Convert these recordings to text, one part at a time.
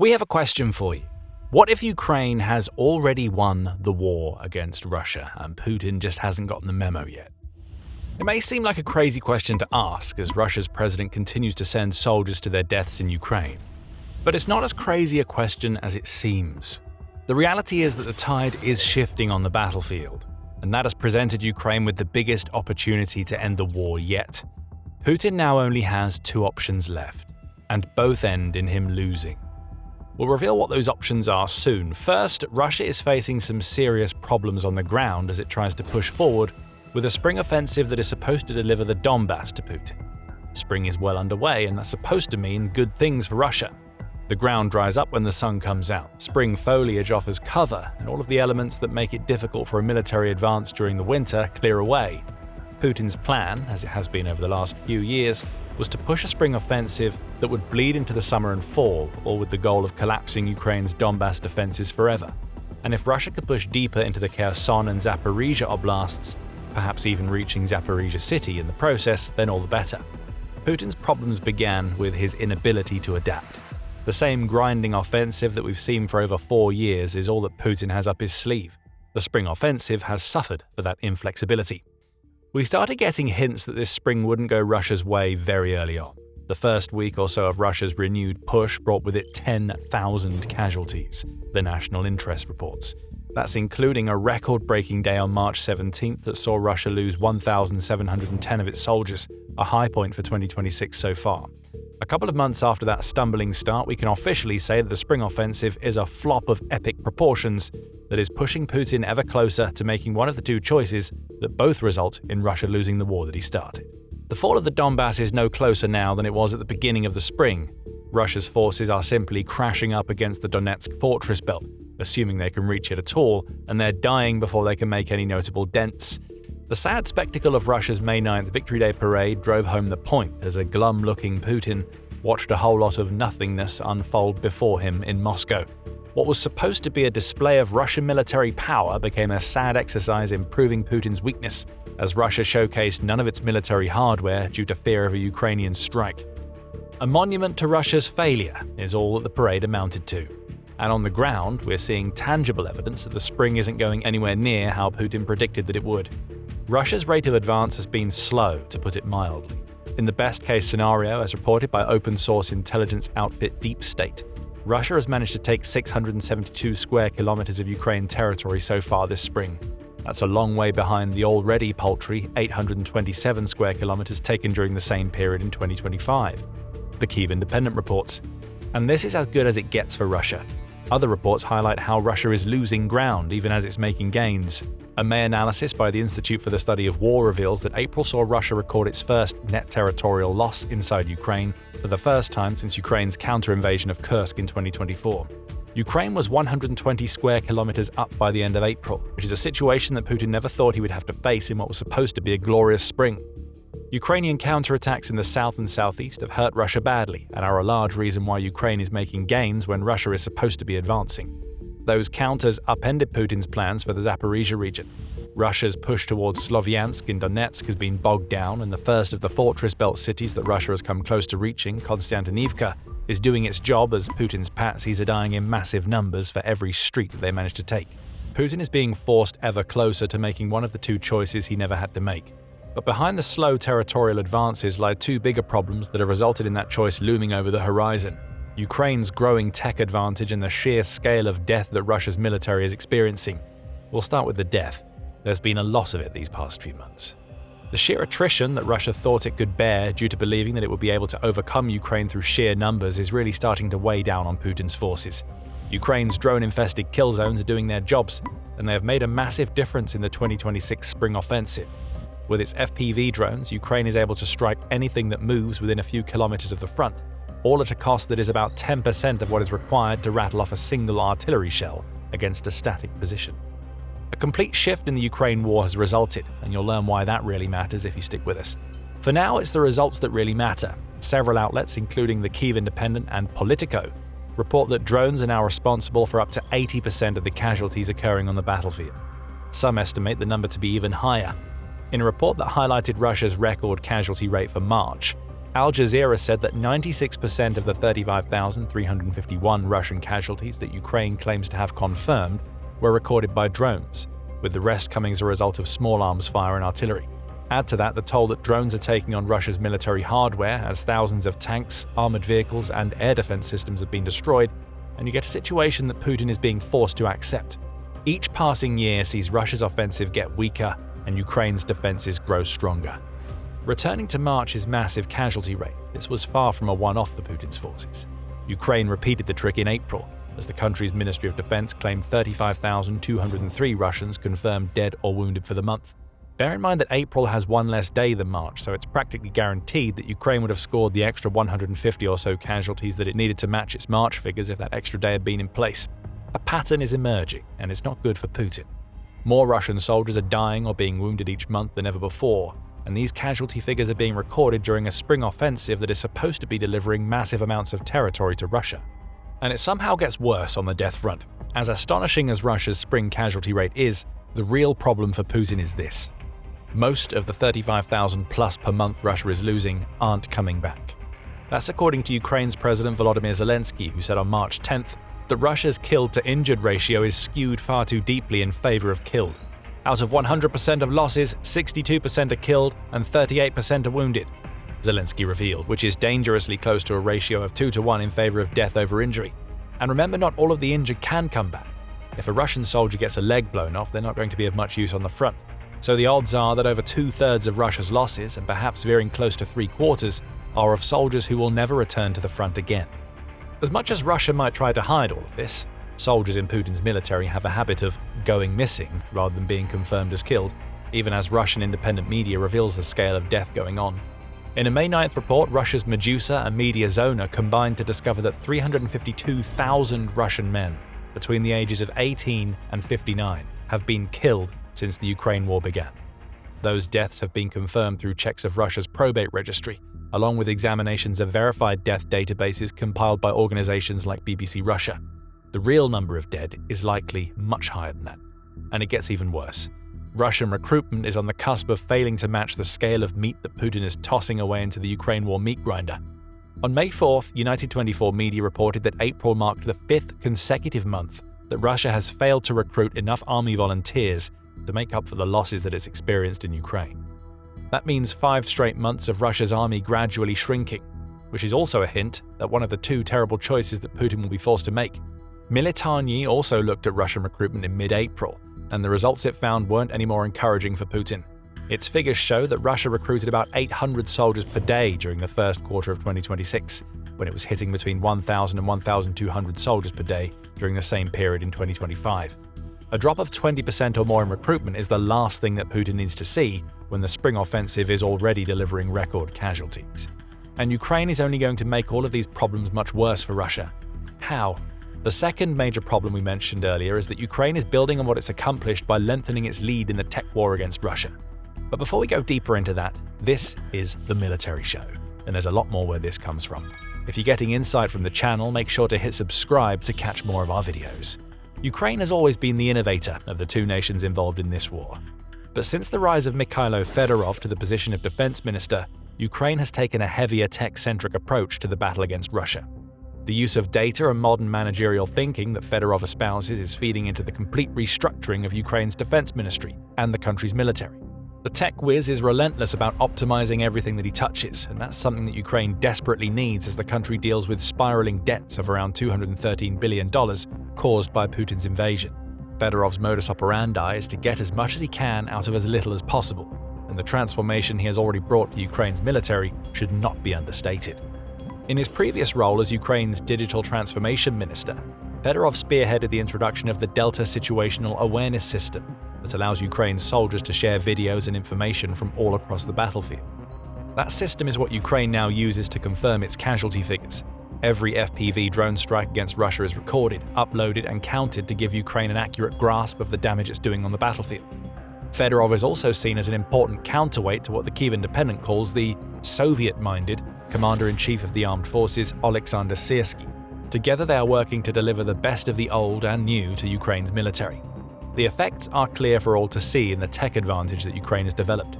We have a question for you. What if Ukraine has already won the war against Russia and Putin just hasn't gotten the memo yet? It may seem like a crazy question to ask as Russia's president continues to send soldiers to their deaths in Ukraine. But it's not as crazy a question as it seems. The reality is that the tide is shifting on the battlefield, and that has presented Ukraine with the biggest opportunity to end the war yet. Putin now only has two options left, and both end in him losing. We'll reveal what those options are soon. First, Russia is facing some serious problems on the ground as it tries to push forward with a spring offensive that is supposed to deliver the Donbass to Putin. Spring is well underway, and that's supposed to mean good things for Russia. The ground dries up when the sun comes out, spring foliage offers cover, and all of the elements that make it difficult for a military advance during the winter clear away. Putin's plan, as it has been over the last few years, was to push a spring offensive that would bleed into the summer and fall, all with the goal of collapsing Ukraine's Donbass defenses forever. And if Russia could push deeper into the Kherson and Zaporizhia oblasts, perhaps even reaching Zaporizhia city in the process, then all the better. Putin's problems began with his inability to adapt. The same grinding offensive that we've seen for over 4 years is all that Putin has up his sleeve. The spring offensive has suffered for that inflexibility. We started getting hints that this spring wouldn't go Russia's way very early on. The first week or so of Russia's renewed push brought with it 10,000 casualties, the national interest reports. That's including a record-breaking day on March 17th that saw Russia lose 1,710 of its soldiers, a high point for 2026 so far. A couple of months after that stumbling start, we can officially say that the spring offensive is a flop of epic proportions that is pushing Putin ever closer to making one of the two choices that both result in Russia losing the war that he started. The fall of the Donbass is no closer now than it was at the beginning of the spring. Russia's forces are simply crashing up against the Donetsk fortress belt, assuming they can reach it at all, and they're dying before they can make any notable dents. The sad spectacle of Russia's May 9th Victory Day parade drove home the point as a glum-looking Putin watched a whole lot of nothingness unfold before him in Moscow. What was supposed to be a display of Russian military power became a sad exercise in proving Putin's weakness, as Russia showcased none of its military hardware due to fear of a Ukrainian strike. A monument to Russia's failure is all that the parade amounted to. And on the ground, we're seeing tangible evidence that the spring isn't going anywhere near how Putin predicted that it would. Russia's rate of advance has been slow, to put it mildly. In the best-case scenario, as reported by open-source intelligence outfit Deep State, Russia has managed to take 672 square kilometers of Ukraine territory so far this spring. That's a long way behind the already paltry 827 square kilometers taken during the same period in 2025. The Kyiv Independent reports. And this is as good as it gets for Russia. Other reports highlight how Russia is losing ground even as it's making gains. A May analysis by the Institute for the Study of War reveals that April saw Russia record its first net territorial loss inside Ukraine for the first time since Ukraine's counter-invasion of Kursk in 2024. Ukraine was 120 square kilometers up by the end of April, which is a situation that Putin never thought he would have to face in what was supposed to be a glorious spring. Ukrainian counterattacks in the south and southeast have hurt Russia badly and are a large reason why Ukraine is making gains when Russia is supposed to be advancing. Those counters upended Putin's plans for the Zaporizhia region. Russia's push towards Slovyansk in Donetsk has been bogged down, and the first of the fortress belt cities that Russia has come close to reaching, Konstantinivka, is doing its job as Putin's patsies are dying in massive numbers for every street that they manage to take. Putin is being forced ever closer to making one of the two choices he never had to make. But behind the slow territorial advances lie two bigger problems that have resulted in that choice looming over the horizon. Ukraine's growing tech advantage and the sheer scale of death that Russia's military is experiencing. We'll start with the death. There's been a lot of it these past few months. The sheer attrition that Russia thought it could bear due to believing that it would be able to overcome Ukraine through sheer numbers is really starting to weigh down on Putin's forces. Ukraine's drone-infested kill zones are doing their jobs, and they have made a massive difference in the 2026 spring offensive. With its FPV drones, Ukraine is able to strike anything that moves within a few kilometers of the front, all at a cost that is about 10% of what is required to rattle off a single artillery shell against a static position. A complete shift in the Ukraine war has resulted, and you'll learn why that really matters if you stick with us. For now, it's the results that really matter. Several outlets, including the Kyiv Independent and Politico, report that drones are now responsible for up to 80% of the casualties occurring on the battlefield. Some estimate the number to be even higher. In a report that highlighted Russia's record casualty rate for March, Al Jazeera said that 96% of the 35,351 Russian casualties that Ukraine claims to have confirmed were recorded by drones, with the rest coming as a result of small arms fire and artillery. Add to that the toll that drones are taking on Russia's military hardware as thousands of tanks, armored vehicles, and air defense systems have been destroyed, and you get a situation that Putin is being forced to accept. Each passing year sees Russia's offensive get weaker and Ukraine's defenses grow stronger. Returning to March's massive casualty rate, this was far from a one-off for Putin's forces. Ukraine repeated the trick in April, as the country's Ministry of Defense claimed 35,203 Russians confirmed dead or wounded for the month. Bear in mind that April has one less day than March, so it's practically guaranteed that Ukraine would have scored the extra 150 or so casualties that it needed to match its March figures if that extra day had been in place. A pattern is emerging, and it's not good for Putin. More Russian soldiers are dying or being wounded each month than ever before, and these casualty figures are being recorded during a spring offensive that is supposed to be delivering massive amounts of territory to Russia. And it somehow gets worse on the death front. As astonishing as Russia's spring casualty rate is, the real problem for Putin is this. Most of the 35,000 plus per month Russia is losing aren't coming back. That's according to Ukraine's President Volodymyr Zelensky, who said on March 10th that Russia's killed to injured ratio is skewed far too deeply in favor of killed. Out of 100% of losses, 62% are killed and 38% are wounded, Zelensky revealed, which is dangerously close to a ratio of 2 to 1 in favor of death over injury. And remember, not all of the injured can come back. If a Russian soldier gets a leg blown off, they're not going to be of much use on the front. So the odds are that over 2/3 of Russia's losses, and perhaps veering close to 3/4, are of soldiers who will never return to the front again. As much as Russia might try to hide all of this, soldiers in Putin's military have a habit of going missing rather than being confirmed as killed, even as Russian independent media reveals the scale of death going on. In a May 9th report, Russia's Medusa and Mediazona combined to discover that 352,000 Russian men between the ages of 18 and 59 have been killed since the Ukraine war began. Those deaths have been confirmed through checks of Russia's probate registry, along with examinations of verified death databases compiled by organizations like BBC Russia. The real number of dead is likely much higher than that. And it gets even worse. Russian recruitment is on the cusp of failing to match the scale of meat that Putin is tossing away into the Ukraine war meat grinder. On May 4th, United 24 media reported that April marked the 5th consecutive month that Russia has failed to recruit enough army volunteers to make up for the losses that it's experienced in Ukraine. That means 5 straight months of Russia's army gradually shrinking, which is also a hint at one of the 2 terrible choices that Putin will be forced to make. Militarny also looked at Russian recruitment in mid-April, and the results it found weren't any more encouraging for Putin. Its figures show that Russia recruited about 800 soldiers per day during the first quarter of 2026, when it was hitting between 1,000 and 1,200 soldiers per day during the same period in 2025. A drop of 20% or more in recruitment is the last thing that Putin needs to see when the spring offensive is already delivering record casualties. And Ukraine is only going to make all of these problems much worse for Russia. How? The second major problem we mentioned earlier is that Ukraine is building on what it's accomplished by lengthening its lead in the tech war against Russia. But before we go deeper into that, this is The Military Show, and there's a lot more where this comes from. If you're getting insight from the channel, make sure to hit subscribe to catch more of our videos. Ukraine has always been the innovator of the 2 nations involved in this war. But since the rise of Mikhailo Fedorov to the position of defense minister, Ukraine has taken a heavier tech-centric approach to the battle against Russia. The use of data and modern managerial thinking that Fedorov espouses is feeding into the complete restructuring of Ukraine's defense ministry and the country's military. The tech whiz is relentless about optimizing everything that he touches, and that's something that Ukraine desperately needs as the country deals with spiraling debts of around $213 billion caused by Putin's invasion. Fedorov's modus operandi is to get as much as he can out of as little as possible, and the transformation he has already brought to Ukraine's military should not be understated. In his previous role as Ukraine's digital transformation minister, Fedorov spearheaded the introduction of the Delta Situational Awareness System that allows Ukraine's soldiers to share videos and information from all across the battlefield. That system is what Ukraine now uses to confirm its casualty figures. Every FPV drone strike against Russia is recorded, uploaded, and counted to give Ukraine an accurate grasp of the damage it's doing on the battlefield. Fedorov is also seen as an important counterweight to what the Kyiv Independent calls the Soviet-minded Commander-in-Chief of the Armed Forces, Oleksandr Syrsky. Together they are working to deliver the best of the old and new to Ukraine's military. The effects are clear for all to see in the tech advantage that Ukraine has developed.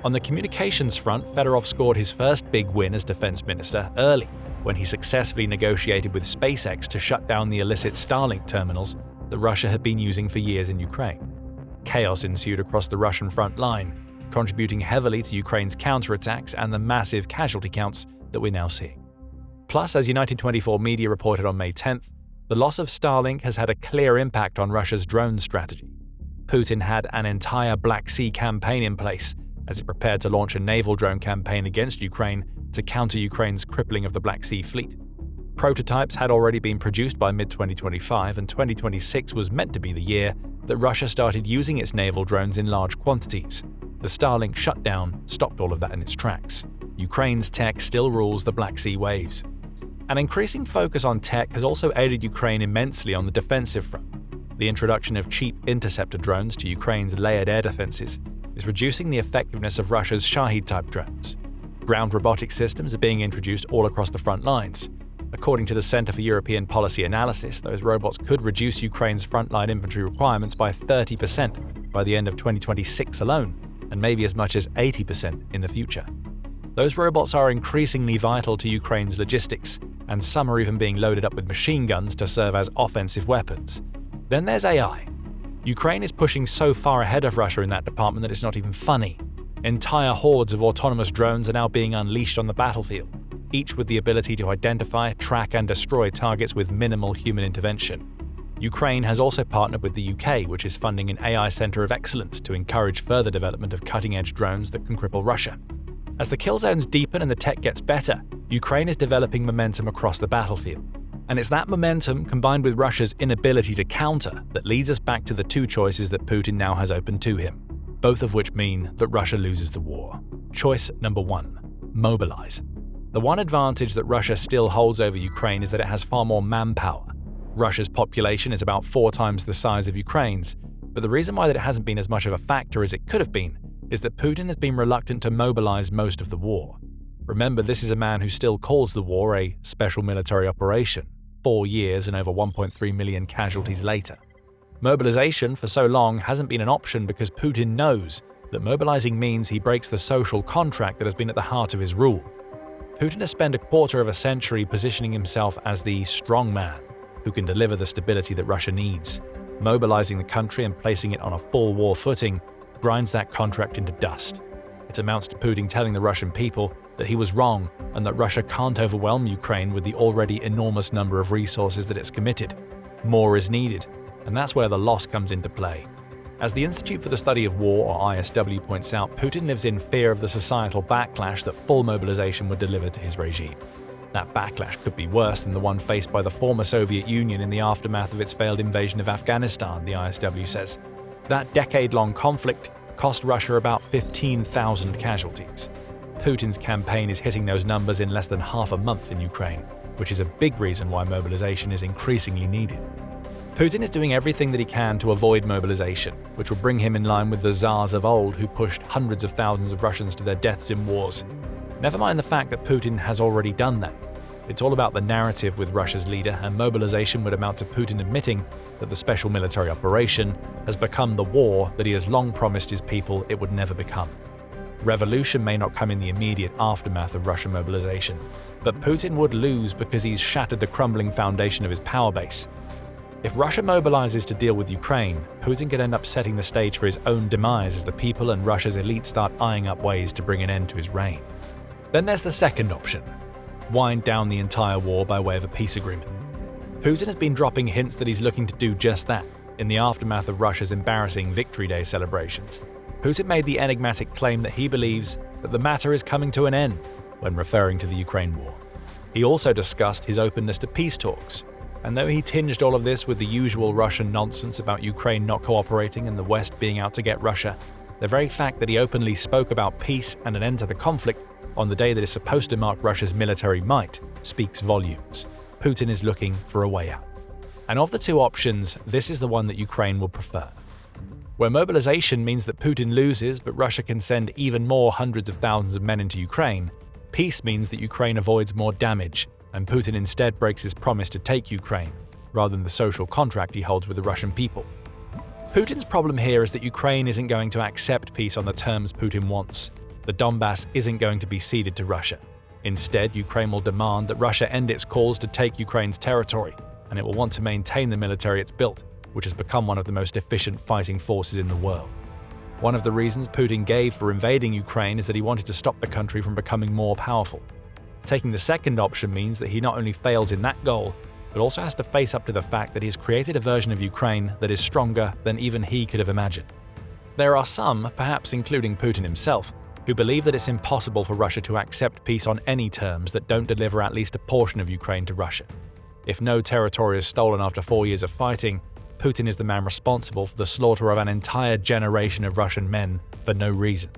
On the communications front, Fedorov scored his first big win as defense minister early, when he successfully negotiated with SpaceX to shut down the illicit Starlink terminals that Russia had been using for years in Ukraine. Chaos ensued across the Russian front line, contributing heavily to Ukraine's counterattacks and the massive casualty counts that we're now seeing. Plus, as United 24 media reported on May 10th, the loss of Starlink has had a clear impact on Russia's drone strategy. Putin had an entire Black Sea campaign in place as it prepared to launch a naval drone campaign against Ukraine to counter Ukraine's crippling of the Black Sea fleet. Prototypes had already been produced by mid-2025, and 2026 was meant to be the year that Russia started using its naval drones in large quantities. The Starlink shutdown stopped all of that in its tracks. Ukraine's tech still rules the Black Sea waves. An increasing focus on tech has also aided Ukraine immensely on the defensive front. The introduction of cheap interceptor drones to Ukraine's layered air defenses is reducing the effectiveness of Russia's Shahid-type drones. Ground robotic systems are being introduced all across the front lines. According to the Center for European Policy Analysis, those robots could reduce Ukraine's frontline infantry requirements by 30% by the end of 2026 alone, and maybe as much as 80% in the future. Those robots are increasingly vital to Ukraine's logistics, and some are even being loaded up with machine guns to serve as offensive weapons. Then there's AI. Ukraine is pushing so far ahead of Russia in that department that it's not even funny. Entire hordes of autonomous drones are now being unleashed on the battlefield, each with the ability to identify, track, and destroy targets with minimal human intervention. Ukraine has also partnered with the UK, which is funding an AI Center of Excellence to encourage further development of cutting-edge drones that can cripple Russia. As the kill zones deepen and the tech gets better, Ukraine is developing momentum across the battlefield. And it's that momentum, combined with Russia's inability to counter, that leads us back to the two choices that Putin now has open to him, both of which mean that Russia loses the war. Choice number 1. Mobilize. The one advantage that Russia still holds over Ukraine is that it has far more manpower. Russia's population is about 4 times the size of Ukraine's, but the reason why that it hasn't been as much of a factor as it could have been is that Putin has been reluctant to mobilize most of the war. Remember, this is a man who still calls the war a special military operation, 4 years and over 1.3 million casualties later. Mobilization for so long hasn't been an option because Putin knows that mobilizing means he breaks the social contract that has been at the heart of his rule. Putin has spent a quarter of a century positioning himself as the strong man who can deliver the stability that Russia needs. Mobilizing the country and placing it on a full war footing grinds that contract into dust. It amounts to Putin telling the Russian people that he was wrong and that Russia can't overwhelm Ukraine with the already enormous number of resources that it's committed. More is needed, and that's where the loss comes into play. As the Institute for the Study of War, or ISW, points out, Putin lives in fear of the societal backlash that full mobilization would deliver to his regime. That backlash could be worse than the one faced by the former Soviet Union in the aftermath of its failed invasion of Afghanistan, the ISW says. That decade-long conflict cost Russia about 15,000 casualties. Putin's campaign is hitting those numbers in less than half a month in Ukraine, which is a big reason why mobilization is increasingly needed. Putin is doing everything that he can to avoid mobilization, which will bring him in line with the Tsars of old who pushed hundreds of thousands of Russians to their deaths in wars. Never mind the fact that Putin has already done that. It's all about the narrative with Russia's leader, and mobilization would amount to Putin admitting that the special military operation has become the war that he has long promised his people it would never become. Revolution may not come in the immediate aftermath of Russian mobilization, but Putin would lose because he's shattered the crumbling foundation of his power base. If Russia mobilizes to deal with Ukraine, Putin could end up setting the stage for his own demise as the people and Russia's elite start eyeing up ways to bring an end to his reign. Then there's the second option: wind down the entire war by way of a peace agreement. Putin has been dropping hints that he's looking to do just that in the aftermath of Russia's embarrassing Victory Day celebrations. Putin made the enigmatic claim that he believes that the matter is coming to an end when referring to the Ukraine war. He also discussed his openness to peace talks, and though he tinged all of this with the usual Russian nonsense about Ukraine not cooperating and the West being out to get Russia, the very fact that he openly spoke about peace and an end to the conflict on the day that is supposed to mark Russia's military might speaks volumes. Putin is looking for a way out. And of the two options, this is the one that Ukraine will prefer. Where mobilization means that Putin loses but Russia can send even more hundreds of thousands of men into Ukraine, peace means that Ukraine avoids more damage, and Putin instead breaks his promise to take Ukraine, rather than the social contract he holds with the Russian people. Putin's problem here is that Ukraine isn't going to accept peace on the terms Putin wants. The Donbass isn't going to be ceded to Russia. Instead, Ukraine will demand that Russia end its calls to take Ukraine's territory, and it will want to maintain the military it's built, which has become one of the most efficient fighting forces in the world. One of the reasons Putin gave for invading Ukraine is that he wanted to stop the country from becoming more powerful. Taking the second option means that he not only fails in that goal, but also has to face up to the fact that he's created a version of Ukraine that is stronger than even he could have imagined. There are some, perhaps including Putin himself, who believe that it's impossible for Russia to accept peace on any terms that don't deliver at least a portion of Ukraine to Russia. If no territory is stolen after 4 years of fighting, Putin is the man responsible for the slaughter of an entire generation of Russian men for no reason.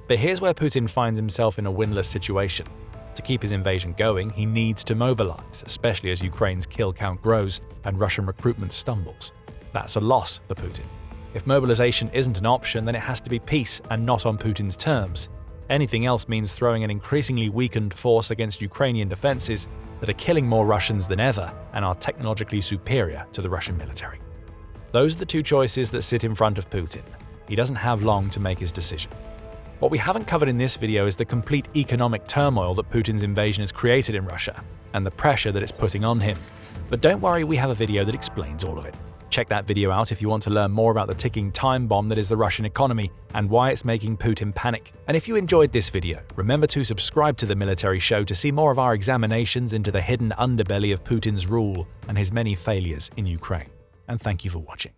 But here's where Putin finds himself in a win-less situation. To keep his invasion going, he needs to mobilize, especially as Ukraine's kill count grows and Russian recruitment stumbles. That's a loss for Putin. If mobilization isn't an option, then it has to be peace and not on Putin's terms. Anything else means throwing an increasingly weakened force against Ukrainian defenses that are killing more Russians than ever and are technologically superior to the Russian military. Those are the two choices that sit in front of Putin. He doesn't have long to make his decision. What we haven't covered in this video is the complete economic turmoil that Putin's invasion has created in Russia and the pressure that it's putting on him. But don't worry, we have a video that explains all of it. Check that video out if you want to learn more about the ticking time bomb that is the Russian economy and why it's making Putin panic. And if you enjoyed this video, remember to subscribe to The Military Show to see more of our examinations into the hidden underbelly of Putin's rule and his many failures in Ukraine. And thank you for watching.